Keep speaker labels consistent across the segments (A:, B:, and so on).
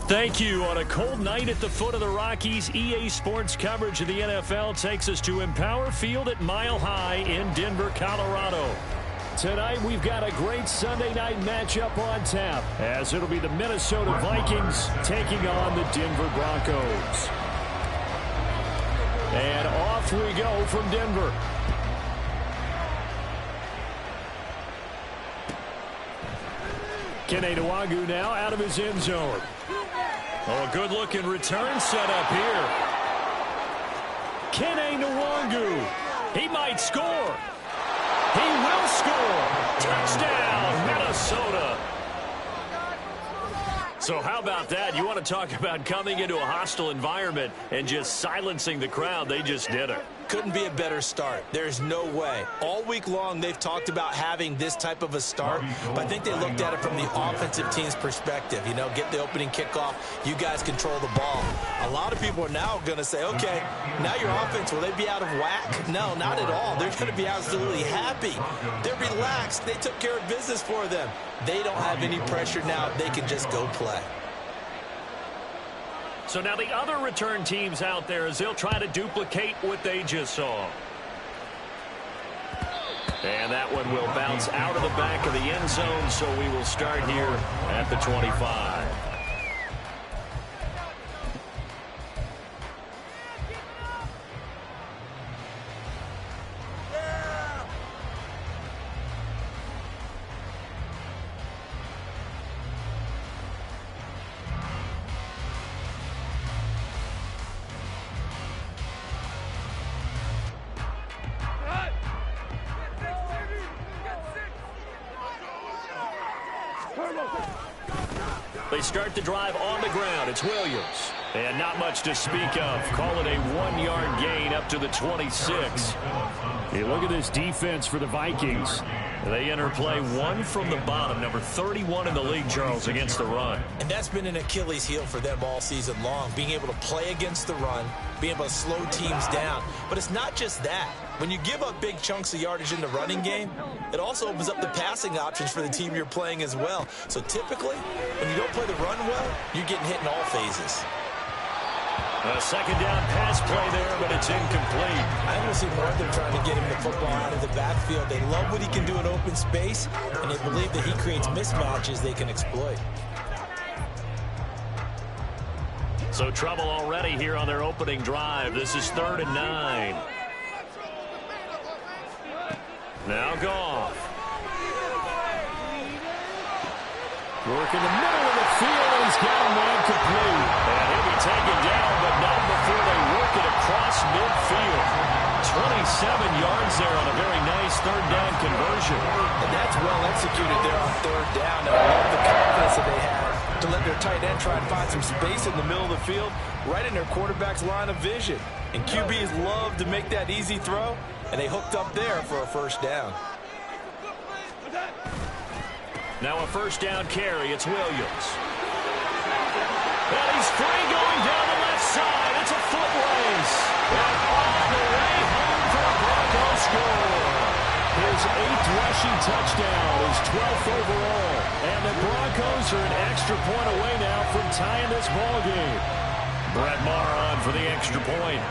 A: Thank you. On a cold night at the foot of the Rockies, EA Sports coverage of the NFL takes us to Empower Field at Mile High in Denver, Colorado. Tonight, we've got a great Sunday night matchup on tap, as it'll be the Minnesota Vikings taking on the Denver Broncos. And off we go from Denver. Kene Nwagu now out of his end zone. Oh, a good-looking return set up here. Kene Nwagu. He might score. He will score. Touchdown, Minnesota. So how about that? You want to talk about coming into a hostile environment and just silencing the crowd. They just did it.
B: Couldn't be a better start. There's no way. All week long, they've talked about having this type of a start, but I think they looked at it from the offensive team's perspective. You know, get the opening kickoff. You guys control the ball. A lot of people are now going to say, okay, now your offense, will they be out of whack? No, not at all. They're going to be absolutely happy. They're relaxed. They took care of business for them. They don't have any pressure now. They can just go play.
A: So now the other return teams out there as they'll try to duplicate what they just saw. And that one will bounce out of the back of the end zone, so we will start here at the 25. They start the drive on the ground. It's Williams. And not much to speak of. Call it a 1-yard gain up to the 26. Hey, look at this defense for the Vikings. They enter play one from the bottom, number 31 in the league, Charles, against the run.
B: And that's been an Achilles heel for them all season long, being able to play against the run, being able to slow teams down. But it's not just that. When you give up big chunks of yardage in the running game, it also opens up the passing options for the team you're playing as well. So typically, when you don't play the run well, you're getting hit in all phases.
A: A second down pass play there, but it's incomplete.
B: I will see more of them trying to get him the football out of the backfield. They love what he can do in open space, and they believe that he creates mismatches they can exploit.
A: So trouble already here on their opening drive. This is 3rd and 9. Now Goff. Work in the middle of the field, and he's got a man complete. And he'll be taken down, but not before they work it across midfield. 27 yards there on a very nice 3rd down conversion.
B: And that's well executed there on 3rd down. I love the confidence that they had to let their tight end try and find some space in the middle of the field, right in their quarterback's line of vision. And QBs love to make that easy throw, and they hooked up there for a 1st down.
A: Now a 1st down carry. It's Williams. And he's free going down the left side. It's a foot race. And all the way home for a Broncos score. His 8th rushing touchdown, his 12th overall. And the Broncos are an extra point away now from tying this ball game. Brett Maher on for the extra point.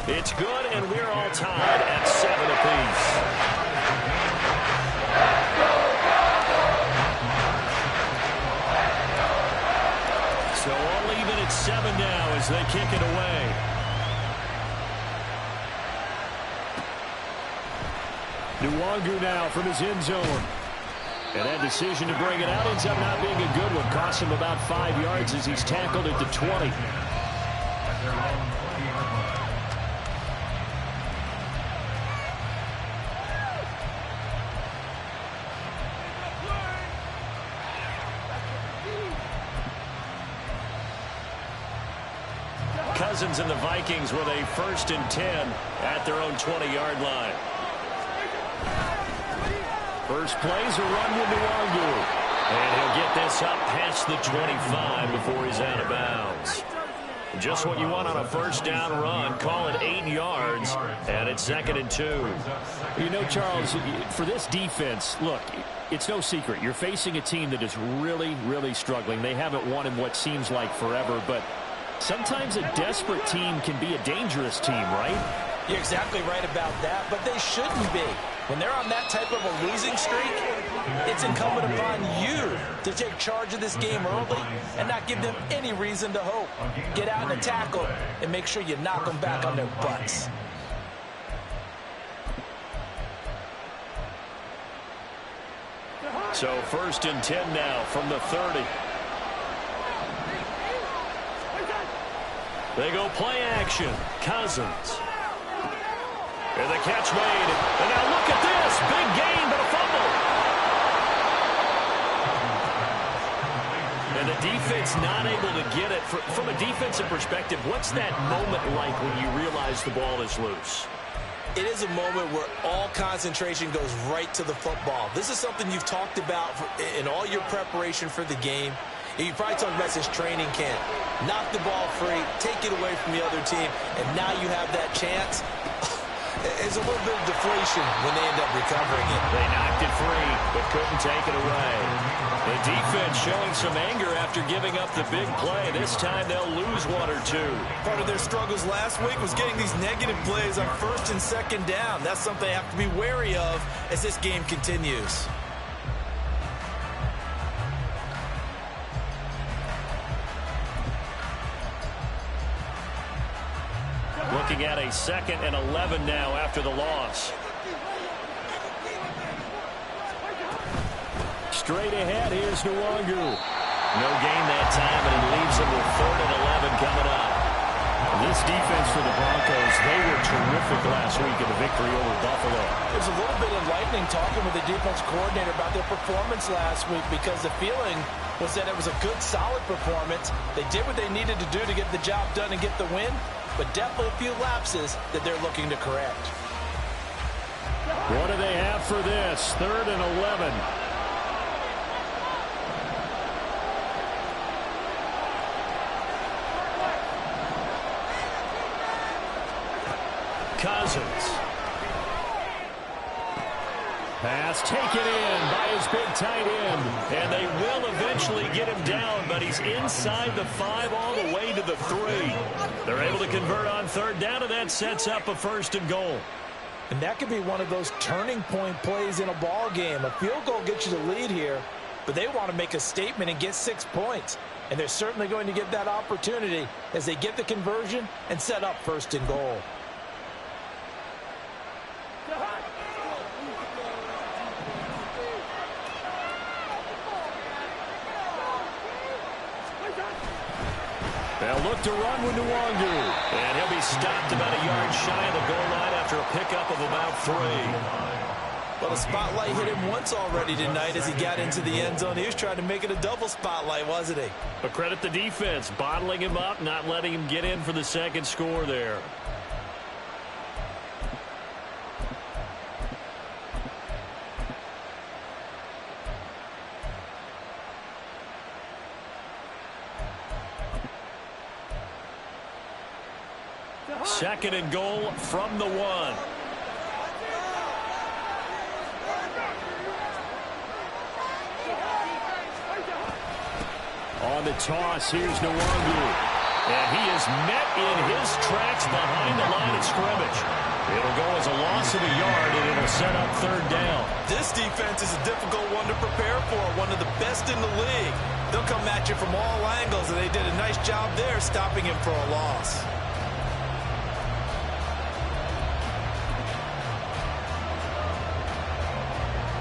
A: It's good, and we're all tied at 7 apiece. So all even at 7 now as they kick it away. Nwagu now from his end zone. And that decision to bring it out ends up not being a good one. Cost him about 5 yards as he's tackled at the 20. Cousins and the Vikings with a 1st and 10 at their own 20-yard line. First play's a run with Nwagu. And he'll get this up past the 25 before he's out of bounds. Just what you want on a first down run. Call it 8 yards, and it's 2nd and 2.
C: You know, Charles, for this defense, look, it's no secret. You're facing a team that is really, really struggling. They haven't won in what seems like forever, but sometimes a desperate team can be a dangerous team, right?
B: You're exactly right about that, but they shouldn't be. When they're on that type of a losing streak, it's incumbent upon you to take charge of this game early and not give them any reason to hope. Get out and tackle and make sure you knock them back on their butts.
A: So 1st and 10 now from the 30. They go play action. Cousins. And the catch made. And now look at this. Big gain, but a fumble. And the defense not able to get it. From a defensive perspective, what's that moment like when you realize the ball is loose?
B: It is a moment where all concentration goes right to the football. This is something you've talked about in all your preparation for the game. You probably talked about this training camp. Knock the ball free, take it away from the other team, and now you have that chance. It's a little bit of deflation when they end up recovering it.
A: They knocked it free, but couldn't take it away. The defense showing some anger after giving up the big play. This time they'll lose 1 or 2.
B: Part of their struggles last week was getting these negative plays on 1st and 2nd down. That's something they have to be wary of as this game continues.
A: Looking at a 2nd and 11 now after the loss.
C: Straight ahead, here's Nwangu.
A: No gain that time, and it leaves them with 3rd and 11 coming up.
C: This defense for the Broncos, they were terrific last week in the victory over Buffalo.
B: It was a little bit enlightening talking with the defense coordinator about their performance last week because the feeling was that it was a good, solid performance. They did what they needed to do to get the job done and get the win, but definitely a few lapses that they're looking to correct.
C: What do they have for this? 3rd and 11.
A: Cousins.
C: Pass taken in by his big tight end.
A: And they will eventually get him down, but he's inside the 5 all the way to the 3. They're able to convert on 3rd down, and that sets up a 1st and goal.
B: And that could be one of those turning point plays in a ball game. A field goal gets you the lead here, but they want to make a statement and get 6 points. And they're certainly going to get that opportunity as they get the conversion and set up 1st and goal.
C: They'll look to run with Nwangu.
A: And he'll be stopped about a yard shy of the goal line after a pickup of about 3.
B: Well, the spotlight hit him once already tonight as he got into the end zone. He was trying to make it a double spotlight, wasn't he?
A: But credit the defense, bottling him up, not letting him get in for the 2nd score there. Second and goal from the 1.
C: On the toss, here's Nwangu.
A: And he is met in his tracks behind the line of scrimmage. It'll go as a loss of a yard, and it'll set up 3rd down.
B: This defense is a difficult one to prepare for, one of the best in the league. They'll come at you from all angles, and they did a nice job there stopping him for a loss.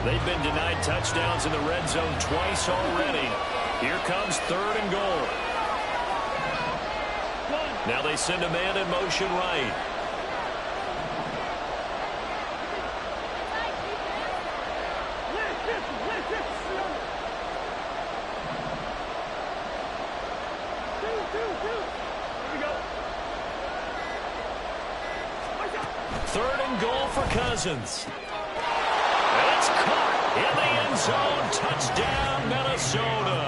A: They've been denied touchdowns in the red zone twice already. Here comes 3rd and goal. Now they send a man in motion right. Third and goal for Cousins. It's caught in the end zone. Touchdown, Minnesota.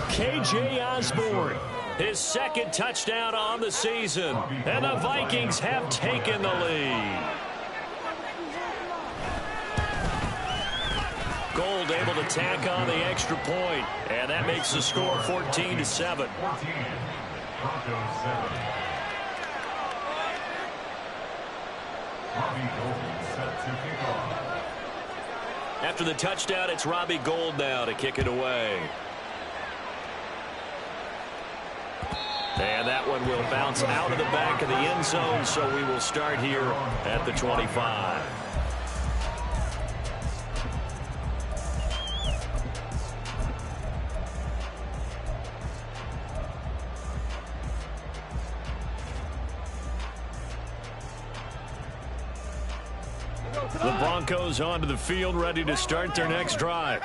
C: K.J. Osborne His second touchdown on the season. And the Vikings have taken the lead. Gold able to tack on the extra point. And that makes the score 14-7. After the touchdown, it's Robbie Gould now to kick it away. And that one will bounce out of the back of the end zone, so we will start here at the 25. The Broncos onto the field, ready to start their next drive.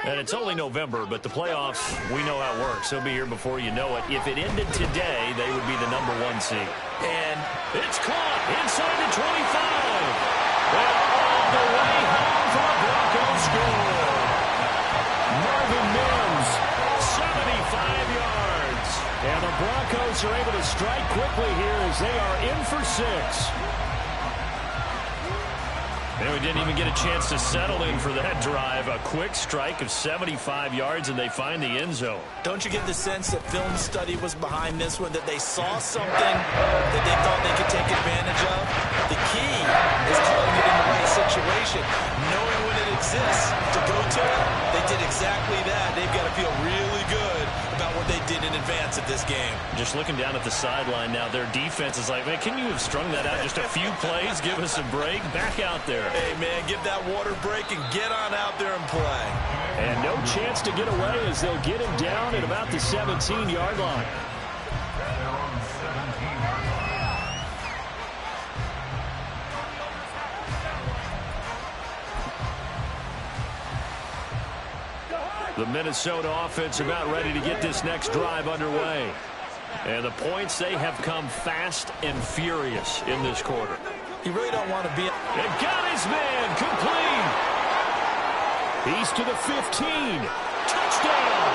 C: And it's only November, but the playoffs, we know how it works. They'll be here before you know it. If it ended today, they would be the #1 seed. And it's caught inside the 25. And all the way home for a Broncos score. Marvin Mims, 75 yards. And the Broncos are able to strike quickly here as they are in for 6. And we didn't even get a chance to settle in for that drive. A quick strike of 75 yards, and they find the end zone.
B: Don't you get the sense that film study was behind this one, that they saw something that they thought they could take advantage of? The key is calling it in the right situation, knowing when it exists to go to it. They did exactly that. They've got to feel really good about what they did in advance of this game.
C: Just looking down at the sideline now, their defense is like, man, can you have strung that out just a few plays? Give us a break. Back out there.
B: Hey, man, give that water break and get on out there and play.
C: And no chance to get away as they'll get him down at about the 17-yard line. The Minnesota offense about ready to get this next drive underway. And the points, they have come fast and furious in this quarter.
B: You really don't want to be...
C: And got his man complete. He's to the 15. Touchdown.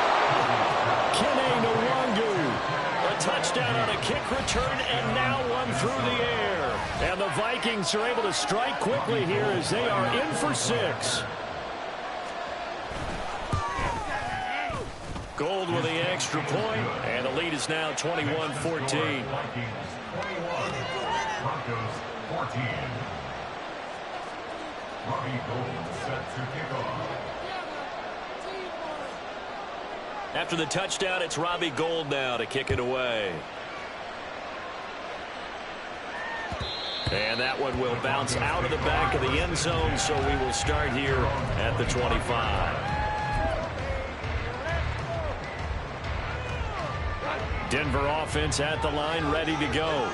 C: Kene Nwangu. A touchdown on a kick return and now one through the air. And the Vikings are able to strike quickly here as they are in for 6. Gold with the extra point, and the lead is now 21-14. After the touchdown, it's Robbie Gould now to kick it away. And that one will bounce out of the back of the end zone, so we will start here at the 25. Denver offense at the line, ready to go.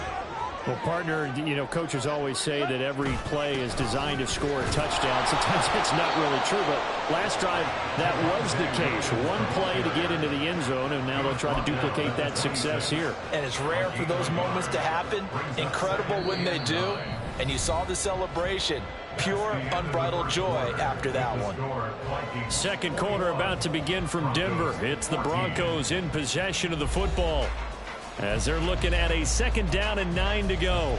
C: Well, partner, you know, coaches always say that every play is designed to score a touchdown. Sometimes it's not really true, but last drive, that was the case. One play to get into the end zone, and now they'll try to duplicate that success here.
B: And it's rare for those moments to happen. Incredible when they do. And you saw the celebration. Pure, unbridled joy after that one.
C: Second quarter about to begin from Denver. It's the Broncos in possession of the football as they're looking at a 2nd down and 9 to go.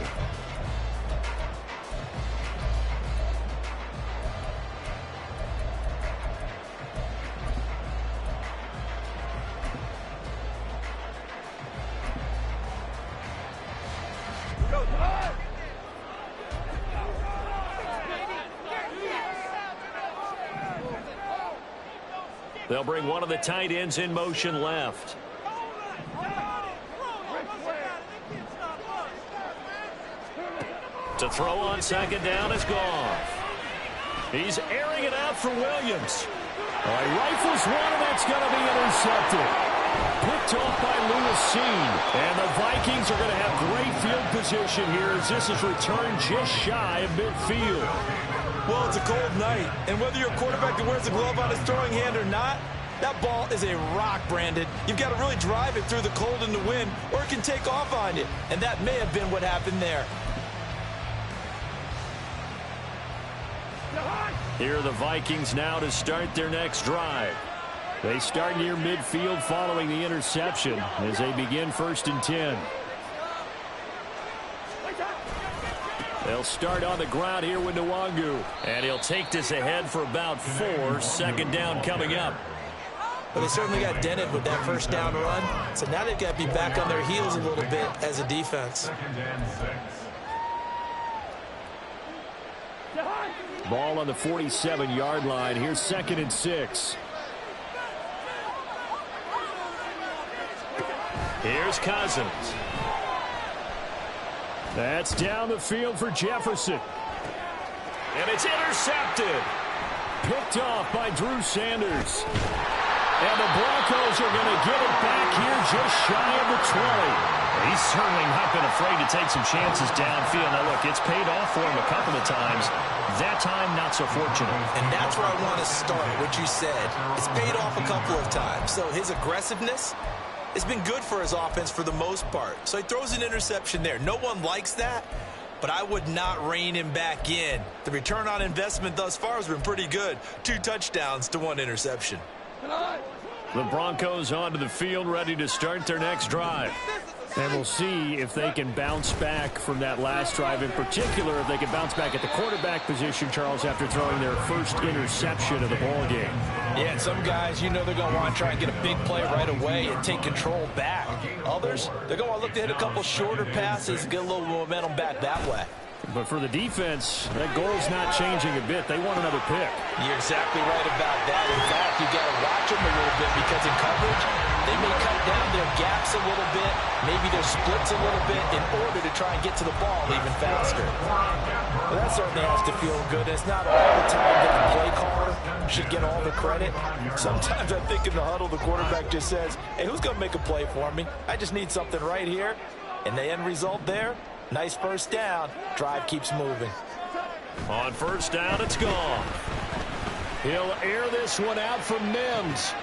C: They'll bring one of the tight ends in motion left. To throw on 2nd down is Goff. He's airing it out for Williams. All right, rifles one, and that's going to be intercepted. Picked off by Lewis Seen. And the Vikings are going to have great field position here as this is returned just shy of midfield.
B: Well, it's a cold night, and whether you're a quarterback that wears a glove on his throwing hand or not, that ball is a rock, Brandon. You've got to really drive it through the cold and the wind, or it can take off on you. And that may have been what happened there.
C: Here are the Vikings now to start their next drive. They start near midfield following the interception as they begin 1st and 10. They'll start on the ground here with Nwangu. And he'll take this ahead for about 4. 2nd down coming up.
B: Well, they certainly got dented with that 1st down run. So now they've got to be back on their heels a little bit as a defense.
C: Ball on the 47-yard line. Here's 2nd and 6. Here's Cousins. That's down the field for Jefferson. And it's intercepted. Picked off by Drew Sanders. And the Broncos are going to get it back here just shy of the 20. He's certainly not been afraid to take some chances downfield. Now, look, it's paid off for him a couple of times. That time, not so fortunate.
B: And that's where I want to start, what you said. It's paid off a couple of times. So his aggressiveness has been good for his offense for the most part. So he throws an interception there. No one likes that, but I would not rein him back in. The return on investment thus far has been pretty good. 2 touchdowns to 1 interception.
C: The Broncos onto the field, ready to start their next drive. And we'll see if they can bounce back from that last drive. In particular, if they can bounce back at the quarterback position, Charles, after throwing their first interception of the ball game.
B: Yeah, and some guys, you know, they're going to want to try and get a big play right away and take control back. Others, they're going to want to look to hit a couple shorter passes and get a little momentum back that way.
C: But for the defense, that goal's not changing a bit. They want another pick.
B: You're exactly right about that. In fact, you got to watch them a little bit because in coverage, they may cut down their gaps a little bit, maybe their splits a little bit in order to try and get to the ball even faster. Well, that certainly has to feel good. It's not all the time that the play caller should get all the credit. Sometimes I think in the huddle, the quarterback just says, hey, who's going to make a play for me? I just need something right here. And the end result there, nice 1st down. Drive keeps moving.
C: On 1st down, it's gone. He'll air this one out from Mims.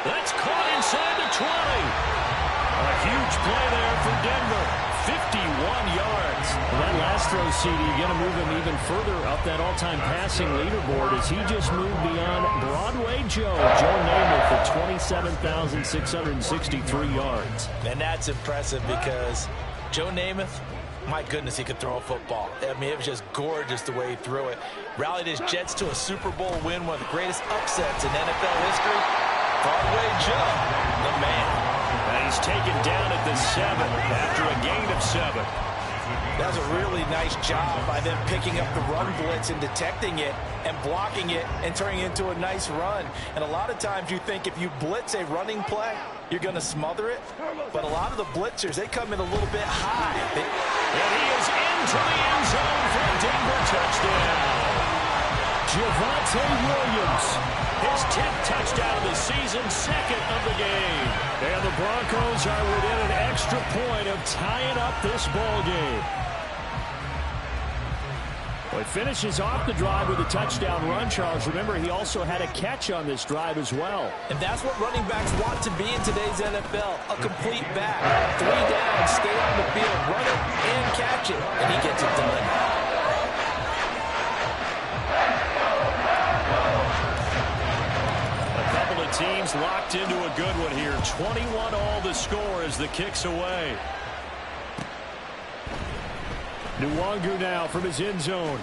C: That's caught inside the 20. A huge play there for Denver. 51 yards. Well, that last throw, CD, going to move him even further up that all-time passing leaderboard as he just moved beyond Broadway Joe Namath for 27,663 yards.
B: And that's impressive because Joe Namath, my goodness, he could throw a football. I mean, it was just gorgeous the way he threw it. Rallied his Jets to a Super Bowl win, one of the greatest upsets in NFL history. Broadway Joe, the man.
C: And he's taken down at the 7 after a gain of 7.
B: That was a really nice job by them picking up the run blitz and detecting it and blocking it and turning it into a nice run. And a lot of times you think if you blitz a running play, you're going to smother it. But a lot of the blitzers, they come in a little bit high.
C: And he is into the end zone for a Denver touchdown. Javonte Williams, his 10th touchdown of the season, 2nd of the game. And the Broncos are within an extra point of tying up this ball game. Well, he finishes off the drive with a touchdown run, Charles. Remember, he also had a catch on this drive as well.
B: And that's what running backs want to be in today's NFL, a complete back. 3 down, stay on the field, run it and catch it, and he gets it done.
C: Teams locked into a good one here. 21-all the score as the kick's away. Nwangu now from his end zone.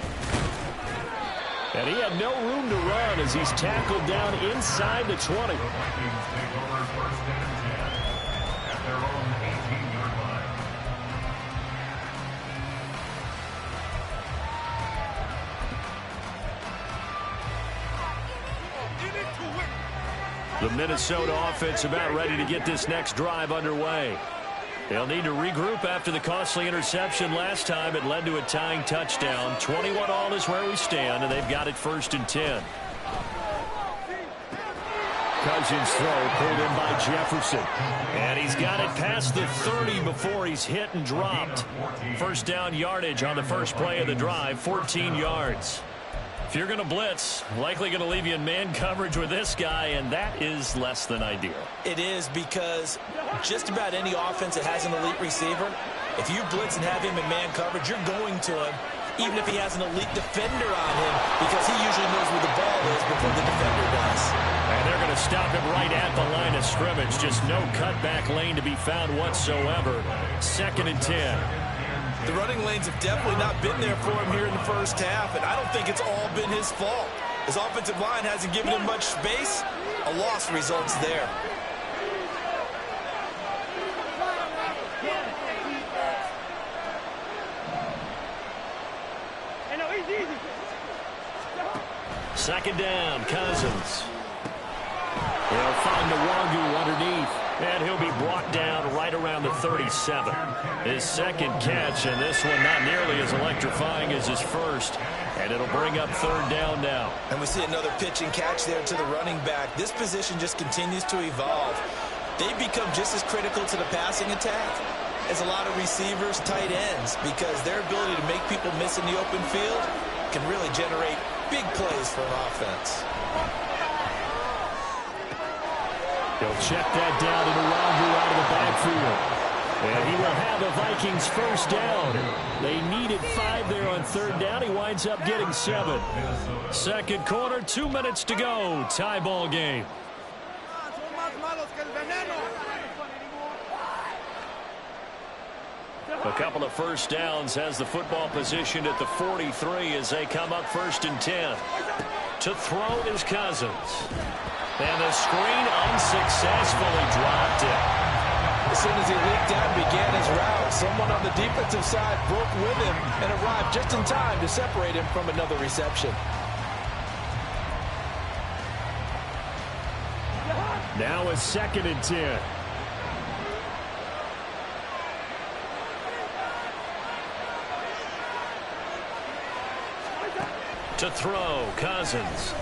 C: And he had no room to run as he's tackled down inside the 20. The Minnesota offense about ready to get this next drive underway. They'll need to regroup after the costly interception last time. It led to a tying touchdown. 21-all is where we stand, and they've got it 1st and 10. Cousins throw pulled in by Jefferson. And he's got it past the 30 before he's hit and dropped. 1st down yardage on the first play of the drive, 14 yards. If you're going to blitz, likely going to leave you in man coverage with this guy, and that is less than ideal.
B: It is because just about any offense that has an elite receiver, if you blitz and have him in man coverage, you're going to him even if he has an elite defender on him, because he usually knows where the ball is before the defender does.
C: And they're going to stop him right at the line of scrimmage. Just no cutback lane to be found whatsoever. 2nd and 10.
B: The running lanes have definitely not been there for him here in the first half, and I don't think it's all been his fault. His offensive line hasn't given him much space. A loss results there.
C: Second down, Cousins. They'll find the Wangu underneath, and he'll be brought down right around the 37. His second catch, and this one not nearly as electrifying as his first, and it'll bring up 3rd down now.
B: And we see another pitch and catch there to the running back. This position just continues to evolve. They become just as critical to the passing attack as a lot of receivers, tight ends, because their ability to make people miss in the open field can really generate big plays for an offense.
C: They'll check that down to the Wangu out of the backfield. And he will have a Vikings first down. They needed 5 there on 3rd down. He winds up getting 7. Second quarter, 2 minutes to go. Tie ball game. A couple of first downs has the football positioned at the 43 as they come up 1st and 10. To throw is Cousins. And the screen unsuccessfully dropped it.
B: As soon as he leaked out and began his route, someone on the defensive side broke with him and arrived just in time to separate him from another reception.
C: Now a 2nd and 10. To throw, Cousins.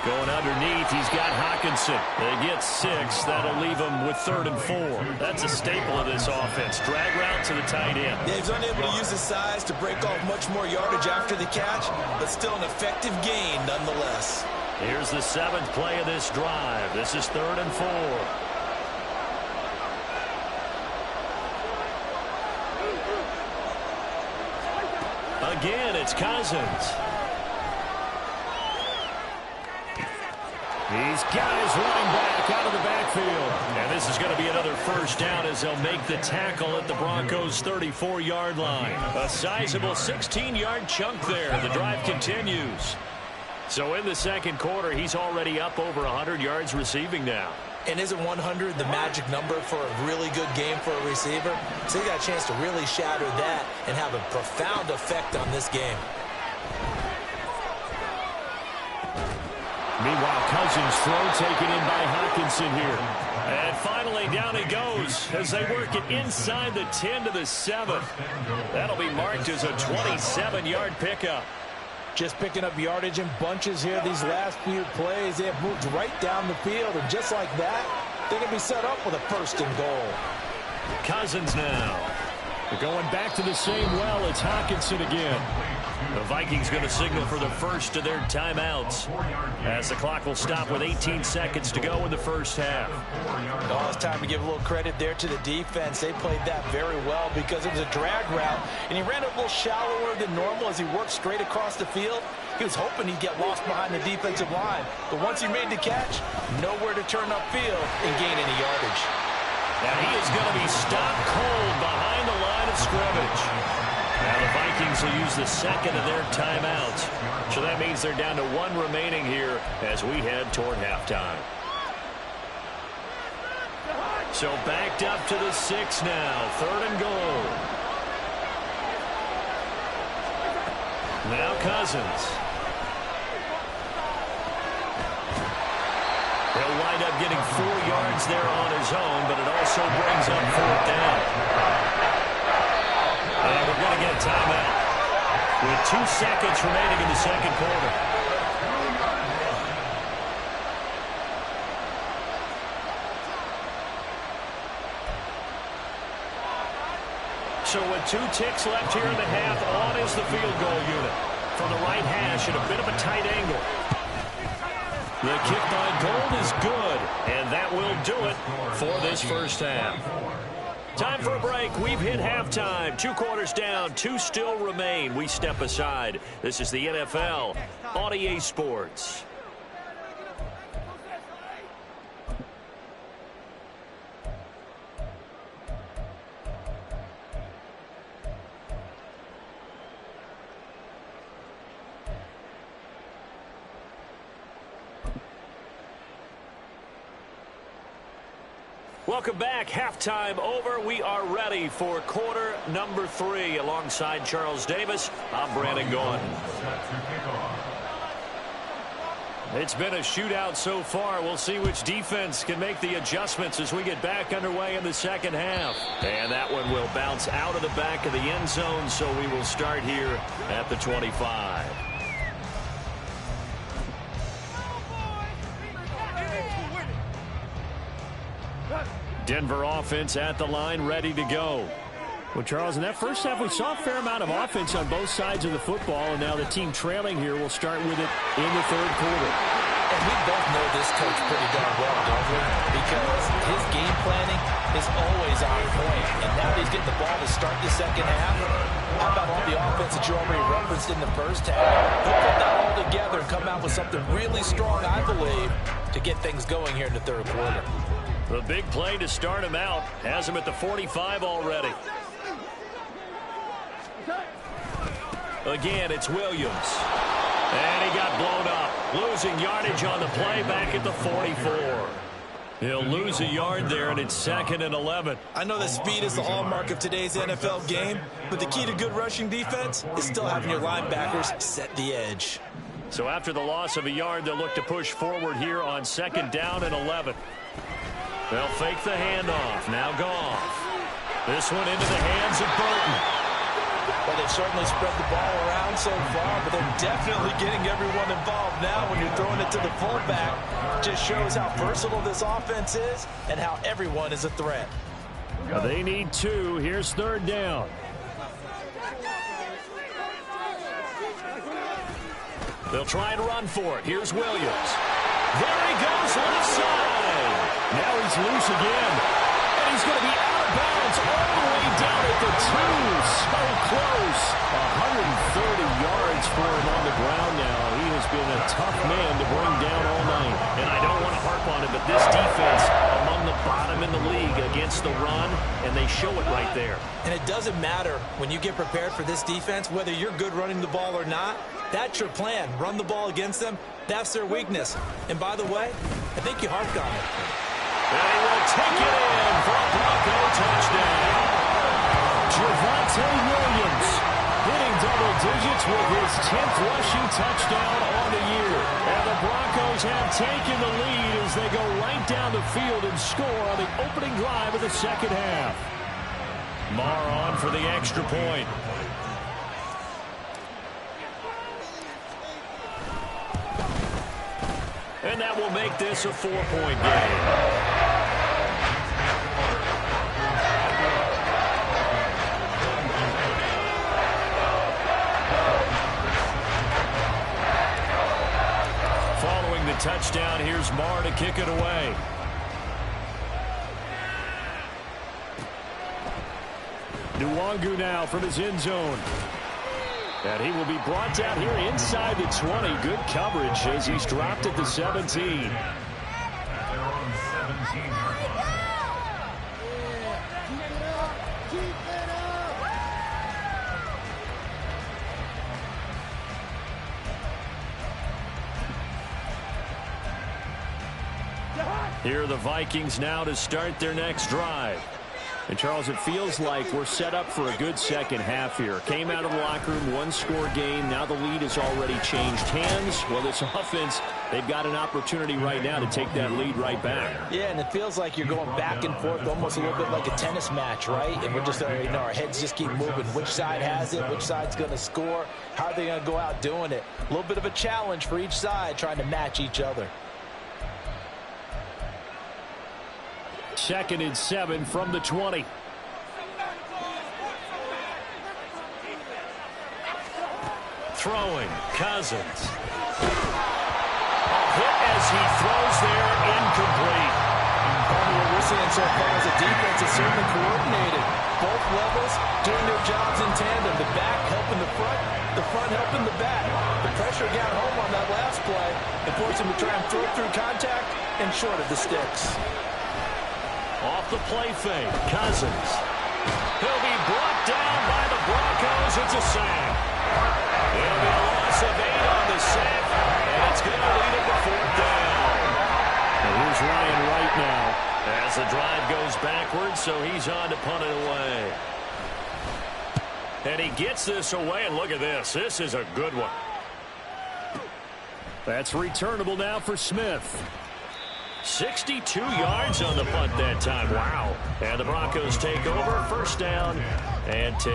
C: Going underneath, he's got Hockenson. They get 6. That'll leave him with 3rd and 4. That's a staple of this offense. Drag route to the tight end.
B: Yeah, he's unable to use his size to break off much more yardage after the catch, but still an effective gain nonetheless.
C: Here's the 7th play of this drive. This is 3rd and 4. Again, it's Cousins. He's got his running back out of the backfield. And this is going to be another first down as they'll make the tackle at the Broncos' 34-yard line. A sizable 16-yard chunk there. The drive continues. So in the second quarter, he's already up over 100 yards receiving now.
B: And isn't 100 the magic number for a really good game for a receiver? So he got a chance to really shatter that and have a profound effect on this game.
C: Meanwhile, Cousins' throw taken in by Hockenson here. And finally, down he goes as they work it inside the 10 to the 7. That'll be marked as a 27-yard pickup.
B: Just picking up yardage in bunches here these last few plays. They have moved right down the field, and just like that, they're going to be set up with a 1st and goal.
C: Cousins now. They're going back to the same well. It's Hockenson again. The Vikings going to signal for the first of their timeouts as the clock will stop with 18 seconds to go in the first half.
B: Oh, it's time to give a little credit there to the defense. They played that very well because it was a drag route, and he ran a little shallower than normal as he worked straight across the field. He was hoping he'd get lost behind the defensive line, but once he made the catch, nowhere to turn upfield and gain any yardage.
C: Now he is going to be stopped cold behind the line of scrimmage. Now the Vikings will use the second of their timeouts. So that means they're down to 1 remaining here as we head toward halftime. So backed up to the 6 now. 3rd and goal. Now Cousins. He'll wind up getting 4 yards there on his own, but it also brings up 4th down. And we're going to get a timeout with 2 seconds remaining in the second quarter. So with 2 ticks left here in the half, on is the field goal unit. From the right hash at a bit of a tight angle. The kick by Gold is good, and that will do it for this first half. Time for a break. We've hit halftime. 2 quarters down. 2 still remain. We step aside. This is the NFL on EA Sports. Welcome back. Halftime over. We are ready for quarter number 3. Alongside Charles Davis, I'm Brandon Gaudin. It's been a shootout so far. We'll see which defense can make the adjustments as we get back underway in the second half. And that one will bounce out of the back of the end zone, so we will start here at the 25. Denver offense at the line, ready to go. Well, Charles, in that first half, we saw a fair amount of offense on both sides of the football, and now the team trailing here will start with it in the third quarter.
B: And we both know this coach pretty darn well, don't we? Because his game planning is always on point. And now he's getting the ball to start the second half. How about all the offense that you already referenced in the first half? He'll put that all together and come out with something really strong, I believe, to get things going here in the third quarter.
C: The big play to start him out has him at the 45 already. Again, it's Williams. And he got blown up. Losing yardage on the play back at the 44. He'll lose a yard there, and it's 2nd and 11.
B: I know that speed is the hallmark of today's NFL game, but the key to good rushing defense is still having your linebackers set the edge.
C: So after the loss of a yard, they'll look to push forward here on 2nd down and 11. They'll fake the handoff. Now Goff. This one into the hands of Burton.
B: Well, they've certainly spread the ball around so far, but they're definitely getting everyone involved now when you're throwing it to the fullback. It just shows how versatile this offense is and how everyone is a threat.
C: They need 2. Here's 3rd down. They'll try and run for it. Here's Williams. There he goes, left side. Now he's loose again. And he's going to be out of bounds all the way down at the 2. So close. 130 yards for him on the ground now. He has been a tough man to bring down all night. And I don't want to harp on it, but this defense among the bottom in the league against the run, and they show it right there.
B: And it doesn't matter when you get prepared for this defense, whether you're good running the ball or not. That's your plan. Run the ball against them. That's their weakness. And by the way, I think you harped on it.
C: And he will take it in for a Bronco touchdown. Javonte Williams hitting double digits with his 10th rushing touchdown on the year. And the Broncos have taken the lead as they go right down the field and score on the opening drive of the second half. Marr on for the extra point. And that will make this a 4-point game. Following the touchdown, here's Marr to kick it away. Nwangu now from his end zone. And he will be brought down here inside the 20. Good coverage as he's dropped at the 17. Here are the Vikings now to start their next drive. And, Charles, it feels like we're set up for a good second half here. Came out of the locker room, one-score game. Now the lead has already changed hands. Well, this offense, they've got an opportunity right now to take that lead right back.
B: Yeah, and it feels like you're going back and forth almost a little bit like a tennis match, right? And we're just, our heads just keep moving. Which side has it? Which side's going to score? How are they going to go out doing it? A little bit of a challenge for each side trying to match each other.
C: 2nd and 7 from the 20. Throwing, Cousins. A hit as he throws there, incomplete.
B: This seeing so far is a defense is certainly coordinated. Both levels doing their jobs in tandem. The back helping the front helping the back. The pressure got home on that last play and forced him to try and throw through contact and short of the sticks.
C: Off the play fake, Cousins. He'll be brought down by the Broncos. It's a sack. It'll be a loss of 8 on the sack, and it's going to lead him to 4th down. Now here's Ryan Wright now as the drive goes backwards, so he's on to punt it away. And he gets this away, and look at this. This is a good one. That's returnable now for Smith. 62 yards on the punt that time. Wow. And the Broncos take over. 1st down and 10.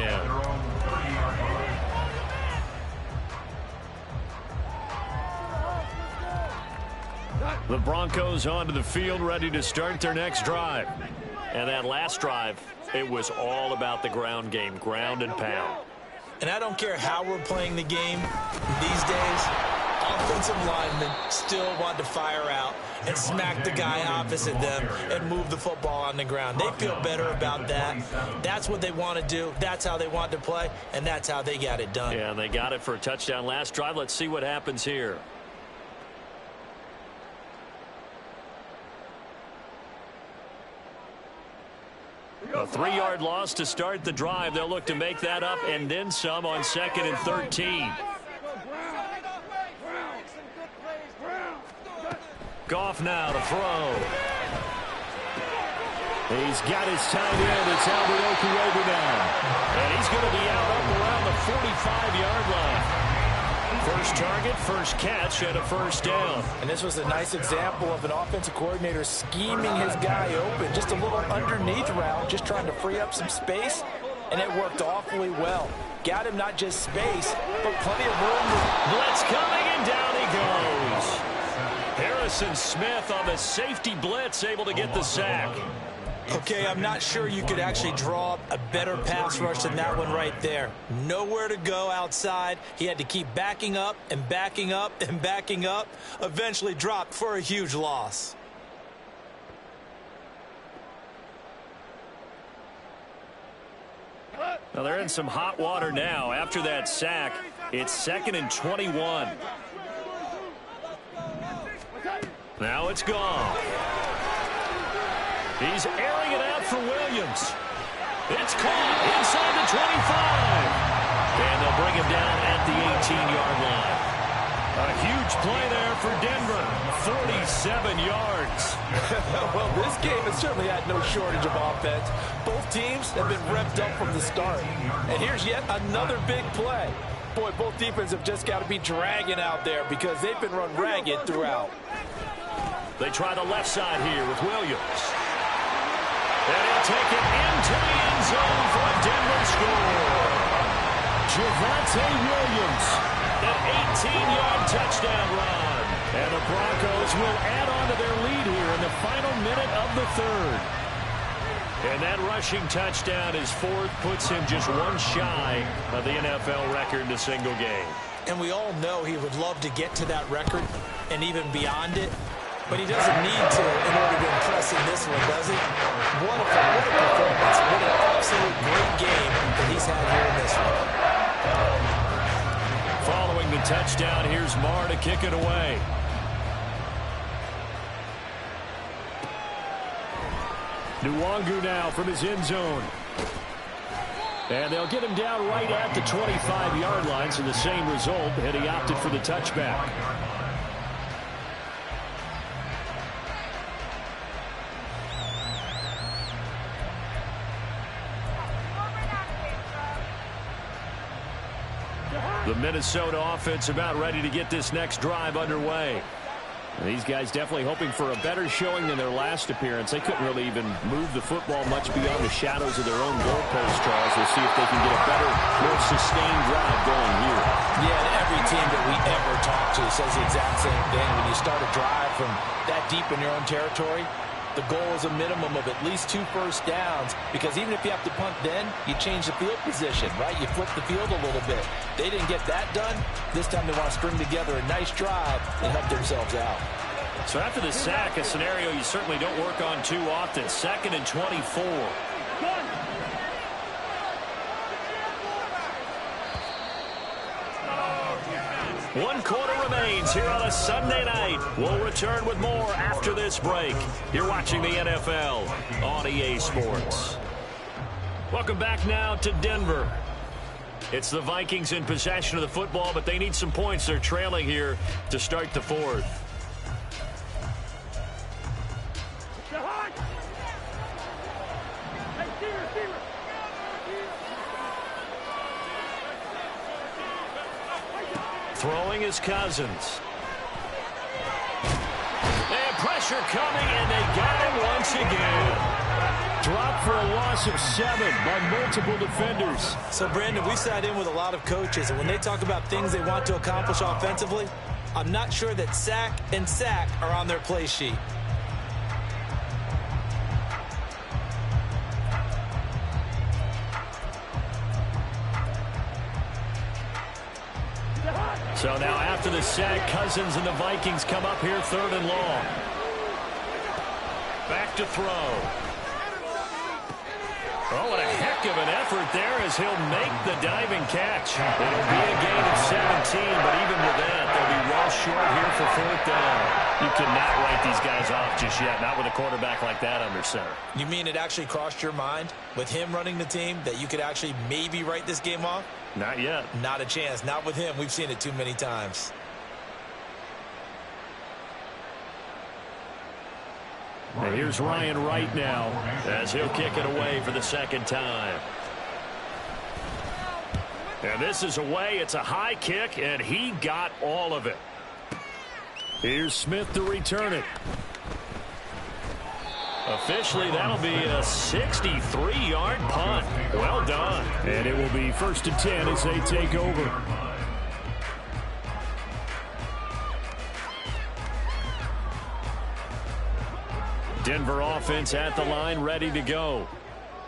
C: The Broncos onto the field, ready to start their next drive. And that last drive, it was all about the ground game, ground and pound.
B: And I don't care how we're playing the game these days, offensive linemen still want to fire out and smack the guy opposite them and move the football on the ground. They feel better about that. That's what they want to do. That's how they want to play, and that's how they got it done.
C: Yeah, and they got it for a touchdown last drive. Let's see what happens here. A 3-yard loss to start the drive. They'll look to make that up and then some on 2nd and 13. Goff now to throw. He's got his tight end. It's Albert Okuroba now. And he's going to be out up around the 45-yard line. First target, first catch, and a 1st down.
B: And this was a nice example of an offensive coordinator scheming his guy open. Just a little underneath route, just trying to free up some space, and it worked awfully well. Got him not just space, but plenty of room.
C: Blitz coming, and down he goes. Harrison Smith on the safety blitz, able to get the sack.
B: Okay, I'm not sure you could actually draw a better pass rush than that one right there. Nowhere to go outside. He had to keep backing up and backing up and backing up. Eventually dropped for a huge loss.
C: Well, they're in some hot water now. After that sack, it's 2nd and 21. Now it's gone. He's airing it out for Williams. It's caught inside the 25. And they'll bring him down at the 18-yard line. A huge play there for Denver. 47 yards.
B: Well, this game has certainly had no shortage of offense. Both teams have been revved up from the start. And here's yet another big play. Boy, both defenses have just got to be dragging out there because they've been run ragged throughout.
C: They try the left side here with Williams. And he'll take it into the end zone for a Denver score. Javonte Williams, an 18-yard touchdown run. And the Broncos will add on to their lead here in the final minute of the 3rd. And that rushing touchdown is 4th, puts him just one shy of the NFL record in a single game.
B: And we all know he would love to get to that record and even beyond it. But he doesn't need to in order to impress in this one, does he? What a performance. What an absolute great game that he's had here in this one.
C: Following the touchdown, here's Marr to kick it away. Nwangu now from his end zone. And they'll get him down right at the 25-yard line, so the same result, and he opted for the touchback. The Minnesota offense about ready to get this next drive underway. And these guys definitely hoping for a better showing than their last appearance. They couldn't really even move the football much beyond the shadows of their own goalpost, Charles. We'll see if they can get a better, more sustained drive going here.
B: Yeah, and every team that we ever talk to says the exact same thing. When you start a drive from that deep in your own territory, the goal is a minimum of at least 2 first downs, because even if you have to punt then, you change the field position, right? You flip the field a little bit. They didn't get that done. This time they want to string together a nice drive and help themselves out.
C: So after the sack, a scenario you certainly don't work on too often. 2nd and 24. One quarter remains here on a Sunday night. We'll return with more after this break. You're watching the NFL on EA Sports. Welcome back now to Denver. It's the Vikings in possession of the football, but they need some points. They're trailing here to start the fourth. Throwing is Cousins. And pressure coming, and they got him once again. Dropped for a loss of 7 by multiple defenders.
B: So, Brandon, we sat in with a lot of coaches, and when they talk about things they want to accomplish offensively, I'm not sure that sack and sack are on their play sheet.
C: So now after the sack, Cousins and the Vikings come up here 3rd and long. Back to throw. Oh, what a heck of an effort there as he'll make the diving catch. It'll be a gain of 17, but even with that, they'll be well short here for 4th down. You cannot write these guys off just yet, not with a quarterback like that under center.
B: You mean it actually crossed your mind with him running the team that you could actually maybe write this game off?
C: Not yet.
B: Not a chance. Not with him. We've seen it too many times.
C: And here's Ryan Wright now as he'll kick it away for the 2nd time. And this is away. It's a high kick, and he got all of it. Here's Smith to return it. Officially, that'll be a 63-yard punt. Well done. And it will be 1st and 10 as they take over. Denver offense at the line, ready to go.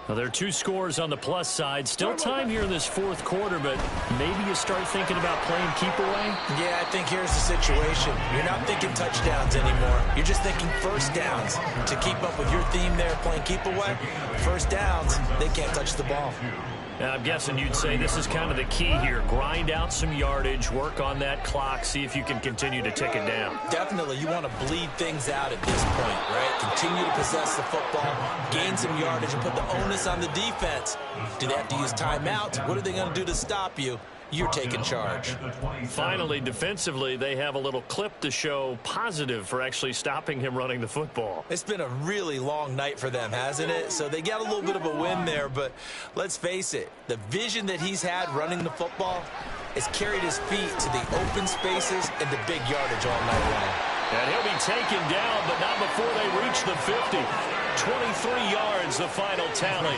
C: Well, there are 2 scores on the plus side. Still time here in this 4th quarter, but maybe you start thinking about playing keep away?
B: Yeah, I think here's the situation. You're not thinking touchdowns anymore. You're just thinking first downs. To keep up with your theme there, playing keep away, first downs, they can't touch the ball.
C: Now, I'm guessing you'd say this is kind of the key here. Grind out some yardage, work on that clock, see if you can continue to tick it down.
B: Definitely, you want to bleed things out at this point, right? Continue to possess the football, gain some yardage, and put the onus on the defense. Do they have to use timeouts? What are they going to do to stop you? You're taking charge.
C: Finally, defensively, they have a little clip to show positive for actually stopping him running the football.
B: It's been a really long night for them, hasn't it? So they got a little bit of a win there, but let's face it, the vision that he's had running the football has carried his feet to the open spaces and the big yardage all night long.
C: And he'll be taken down, but not before they reach the 50. 23 yards, the final tally.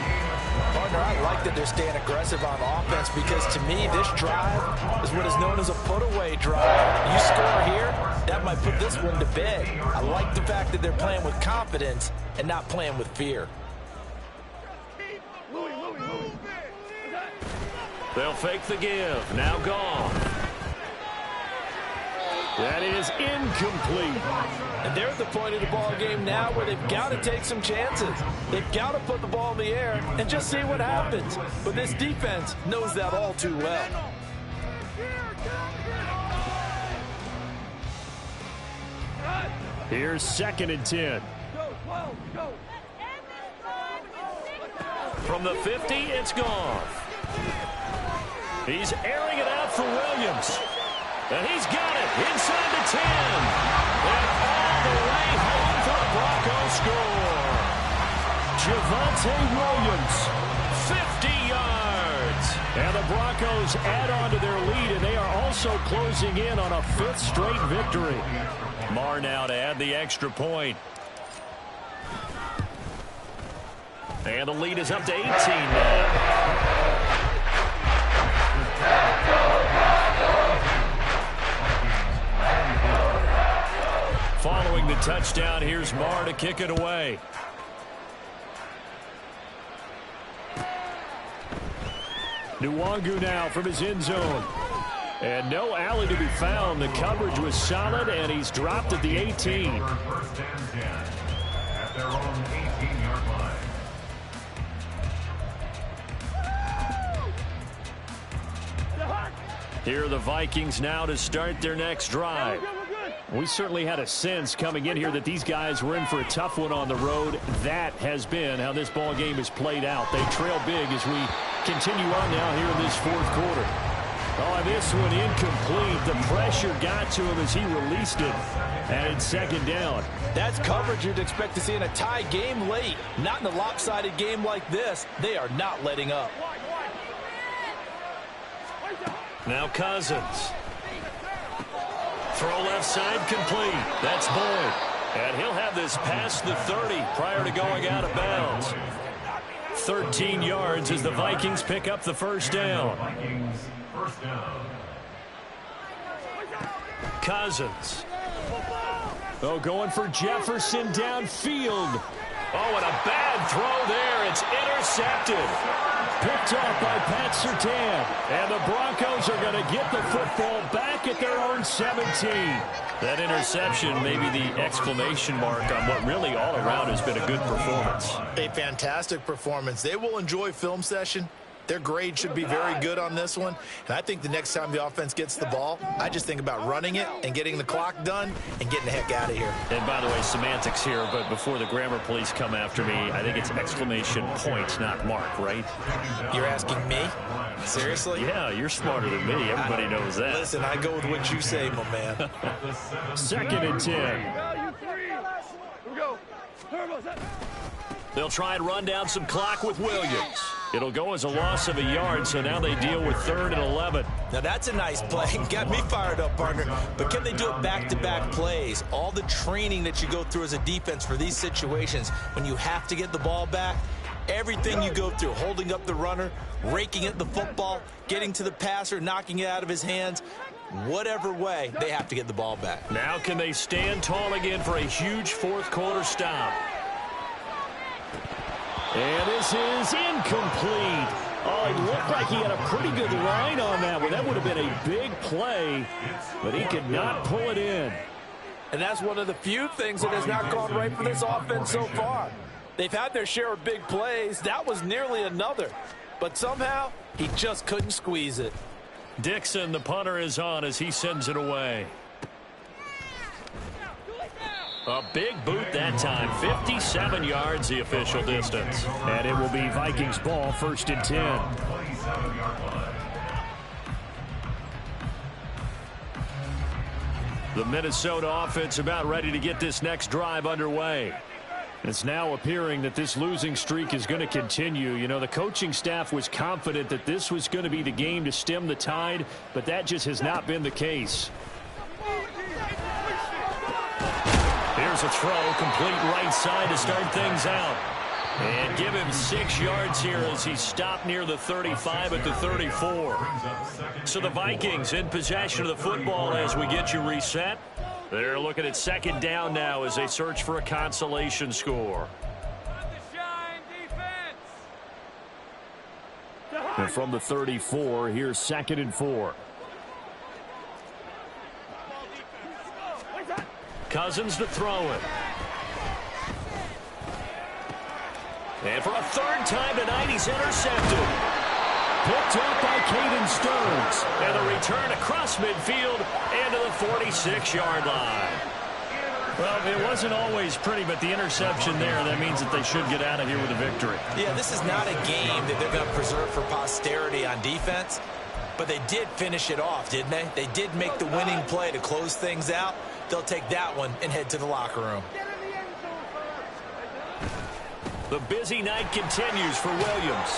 B: Partner, I like that they're staying aggressive on offense because, to me, this drive is what is known as a put-away drive. You score here, that might put this one to bed. I like the fact that they're playing with confidence and not playing with fear.
C: They'll fake the give. Now gone. That is incomplete.
B: And they're at the point of the ball game now where they've got to take some chances. They've got to put the ball in the air and just see what happens. But this defense knows that all too well.
C: Here's 2nd and 10. From the 50, it's gone. He's airing it out for Williams. And he's got it inside the 10. And all the way home for the Broncos score. Javonte Williams, 50 yards. And the Broncos add on to their lead, and they are also closing in on a 5th straight victory. Marr now to add the extra point. And the lead is up to 18 now. Following the touchdown, here's Marr to kick it away. Nwangu now from his end zone. And no alley to be found. The coverage was solid, and he's dropped at the 18.
D: First and 10 at their own 18-yard line.
C: Here are the Vikings now to start their next drive. We certainly had a sense coming in here that these guys were in for a tough one on the road. That has been how this ball game has played out. They trail big as we continue on now here in this fourth quarter. Oh, this one incomplete. The pressure got to him as he released it. And it's second down.
B: That's coverage you'd expect to see in a tie game late. Not in a lopsided game like this. They are not letting up.
C: Now Cousins. Throw left side complete. That's Boyd. And he'll have this past the 30 prior to going out of bounds. 13 yards as the Vikings pick up the first down. Cousins. Oh, going for Jefferson downfield. Oh, and a bad throw there. It's intercepted. Picked off by Pat Surtain. And the Broncos are going to get the football back at their own 17. That interception may be the exclamation mark on what really all around has been a good performance.
B: A fantastic performance. They will enjoy film session. Their grade should be very good on this one. And I think the next time the offense gets the ball, I just think about running it and getting the clock done and getting the heck out of here.
C: And by the way, semantics here, but before the grammar police come after me, I think it's exclamation point, not mark, right?
B: You're asking me? Seriously?
C: Yeah, you're smarter than me. Everybody knows that.
B: Listen, I go with what you say, my man.
C: Second and 10. They'll try and run down some clock with Williams. It'll go as a loss of a yard, so now they deal with 3rd and 11.
B: Now that's a nice play. Got me fired up, partner. But can they do it back-to-back plays? All the training that you go through as a defense for these situations, when you have to get the ball back, everything you go through, holding up the runner, raking at the football, getting to the passer, knocking it out of his hands, whatever way, they have to get the ball back.
C: Now can they stand tall again for a huge fourth quarter stop? And this is incomplete. Oh, it looked like he had a pretty good line on that one. That would have been a big play, but he could not pull it in.
E: And that's one of the few things that has not gone right for this offense so far. They've had their share of big plays. That was nearly another. But somehow, he just couldn't squeeze it.
C: Dixon, the punter, is on as he sends it away. A big boot that time. 57 yards the official distance. And it will be Vikings ball, 1st and 10. The Minnesota offense about ready to get this next drive underway. It's now appearing that this losing streak is going to continue. You know, the coaching staff was confident that this was going to be the game to stem the tide, but that just has not been the case. Here's a throw, complete right side to start things out. And give him 6 yards here as he stopped near the 35 at the 34. So the Vikings in possession of the football as we get you reset. They're looking at second down now as they search for a consolation score. And from the 34, here's 2nd and 4. Cousins to throw it. And for a 3rd time tonight, he's intercepted. Picked up by Caden Stearns. And the return across midfield and to the 46-yard line. Well, it wasn't always pretty, but the interception there, that means that they should get out of here with a victory.
B: Yeah, this is not a game that they're going to preserve for posterity on defense, but they did finish it off, didn't they? They did make the winning play to close things out. They'll take that one and head to the locker room.
C: The busy night continues for Williams.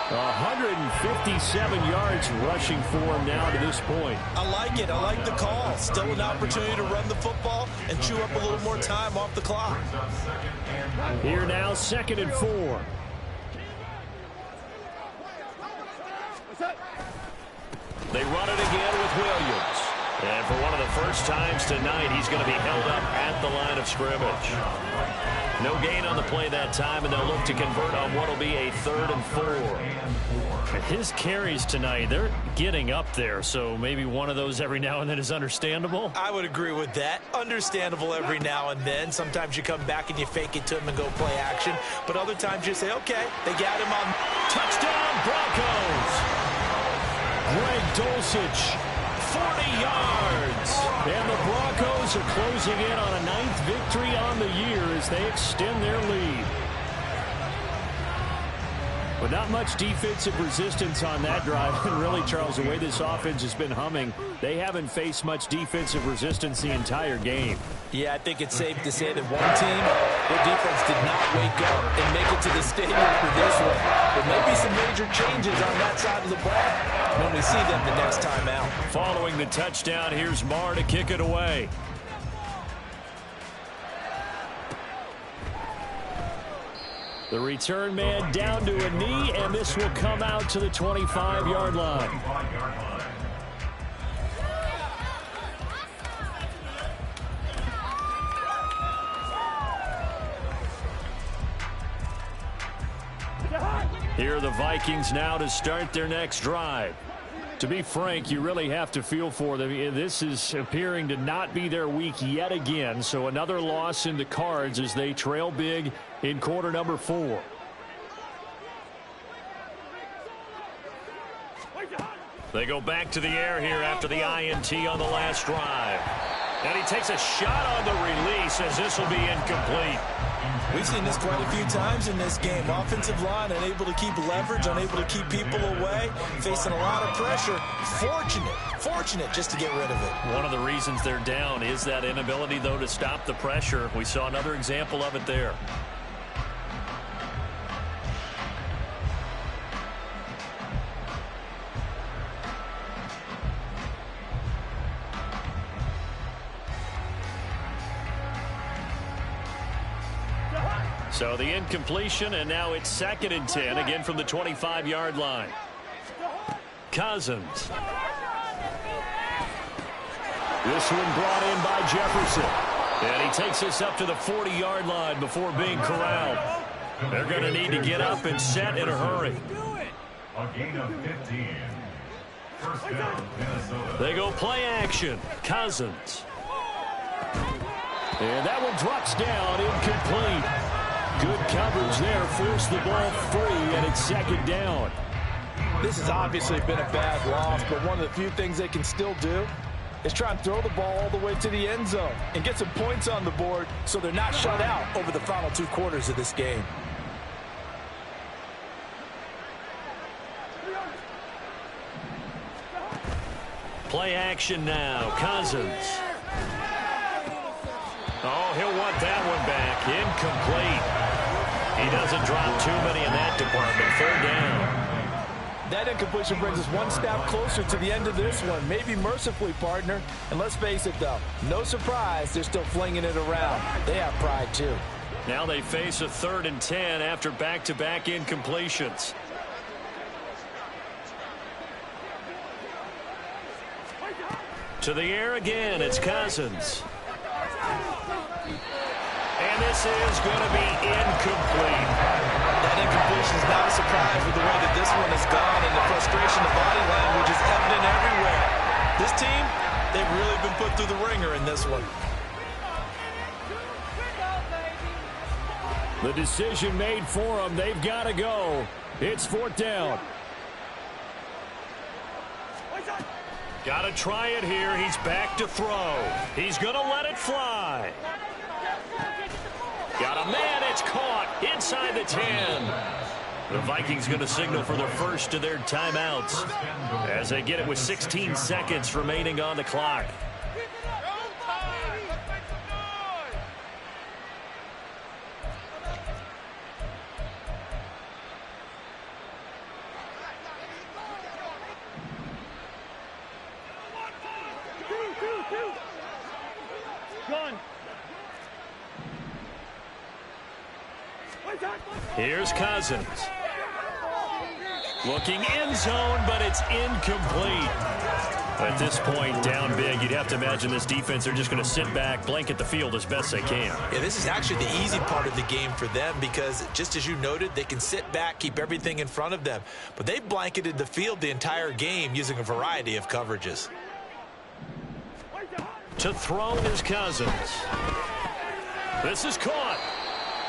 C: 157 yards rushing for him now to this point.
B: I like it. I like the call. Still an opportunity to run the football and chew up a little more time off the clock.
C: Here now, 2nd and 4. They run it again with Williams. And for one of the first times tonight, he's going to be held up at the line of scrimmage. No gain on the play that time, and they'll look to convert on what will be a 3rd and 4. His carries tonight, getting up there, so maybe one of those every now and then is understandable.
B: I would agree with that. Understandable every now and then. Sometimes you come back and you fake it to him and go play action. But other times you say, okay, they got him on.
C: Touchdown, Broncos. Greg Dulcich, 40 yards. And the Broncos are closing in on a 9th victory on the year as they extend their lead. But not much defensive resistance on that drive. And really, Charles, the way this offense has been humming, they haven't faced much defensive resistance the entire game.
E: Yeah, I think it's safe to say that one team, their defense did not wake up and make it to the stadium for this one. There may be some major changes on that side of the ball when we see them the next time out.
C: Following the touchdown, here's Marr to kick it away. The return man down to a knee, and this will come out to the 25-yard line. Here are the Vikings now to start their next drive. To be frank, you really have to feel for them. This is appearing to not be their week yet again. So another loss in the cards as they trail big in quarter number 4. They go back to the air here after the INT on the last drive. And he takes a shot on the release as this will be incomplete.
B: We've seen this quite a few times in this game. Offensive line unable to keep leverage, unable to keep people away, facing a lot of pressure. Fortunate just to get rid of it.
C: One of the reasons they're down is that inability, though, to stop the pressure. We saw another example of it there. So the incompletion, and now it's 2nd and 10, again from the 25-yard line. Cousins. This one brought in by Jefferson. And he takes us up to the 40-yard line before being corralled. They're going to need to get up and set in a hurry.
D: A gain of 15. First down, Minnesota.
C: They go play action. Cousins. And that one drops down, incomplete. Good coverage there, forced the ball free, and it's 2nd down.
E: This has obviously been a bad loss, but one of the few things they can still do is try and throw the ball all the way to the end zone and get some points on the board so they're not shut out over the final 2 quarters of this game.
C: Play action now. Cousins. Oh, he'll want that one back. Incomplete. He doesn't drop too many in that department. 3rd down.
E: That incompletion brings us one step closer to the end of this one. Maybe mercifully, partner. And let's face it, though, no surprise, they're still flinging it around. They have pride, too.
C: Now they face a 3rd and 10 after back-to-back incompletions. To the air again, it's Cousins. And this is going to be incomplete.
B: That incompletion is not a surprise with the way that this one has gone, and the frustration, the body language is evident everywhere. This team, they've really been put through the ringer in this one.
C: The decision made for them. They've got to go. It's 4th down. Got to try it here. He's back to throw. He's going to let it fly. Got a man. It's caught inside the 10. The Vikings going to signal for the first of their timeouts as they get it with 16 seconds remaining on the clock. Here's Cousins. Looking end zone, but it's incomplete. At this point, down big, you'd have to imagine this defense, they're just going to sit back, blanket the field as best they can.
B: Yeah, this is actually the easy part of the game for them because, just as you noted, they can sit back, keep everything in front of them. But they've blanketed the field the entire game using a variety of coverages.
C: To throw is Cousins. This is caught.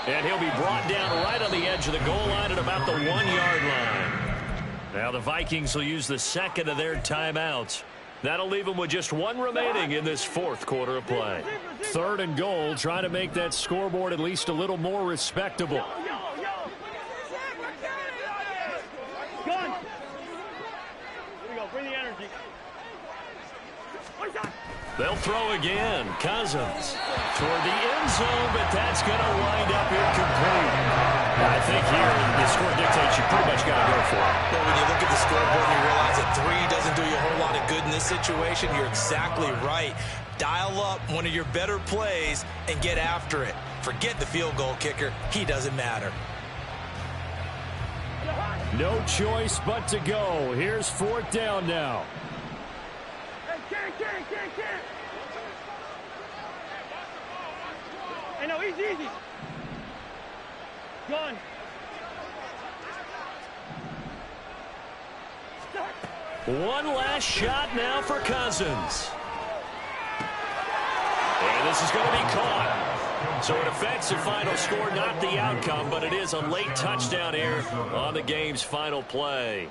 C: And he'll be brought down right on the edge of the goal line at about the 1-yard line. Now the Vikings will use the second of their timeouts. That'll leave them with just one remaining in this fourth quarter of play. 3rd and goal, trying to make that scoreboard at least a little more respectable. They'll throw again. Cousins toward the end zone, but that's going to wind up incomplete. I think here the score dictates you pretty much got to go for it.
B: Well, when you look at the scoreboard and you realize that 3 doesn't do you a whole lot of good in this situation, you're exactly right. Dial up one of your better plays and get after it. Forget the field goal kicker. He doesn't matter.
C: No choice but to go. Here's 4th down now.
F: Hey, no, easy. Gone.
C: One last shot now for Cousins. And this is going to be caught. So it affects the final score, not the outcome, but it is a late touchdown here on the game's final play.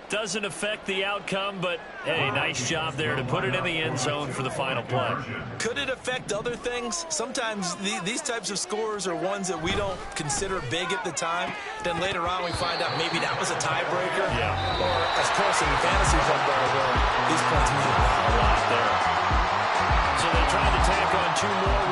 C: Doesn't affect the outcome, but, hey, nice job there to put it in the end zone for the final play.
B: Could it affect other things? Sometimes these types of scores are ones that we don't consider big at the time. Then later on we find out maybe that was a tiebreaker.
C: Yeah.
B: Or as close in fantasy football where these points mean a lot
C: there. So they tried to tack on 2 more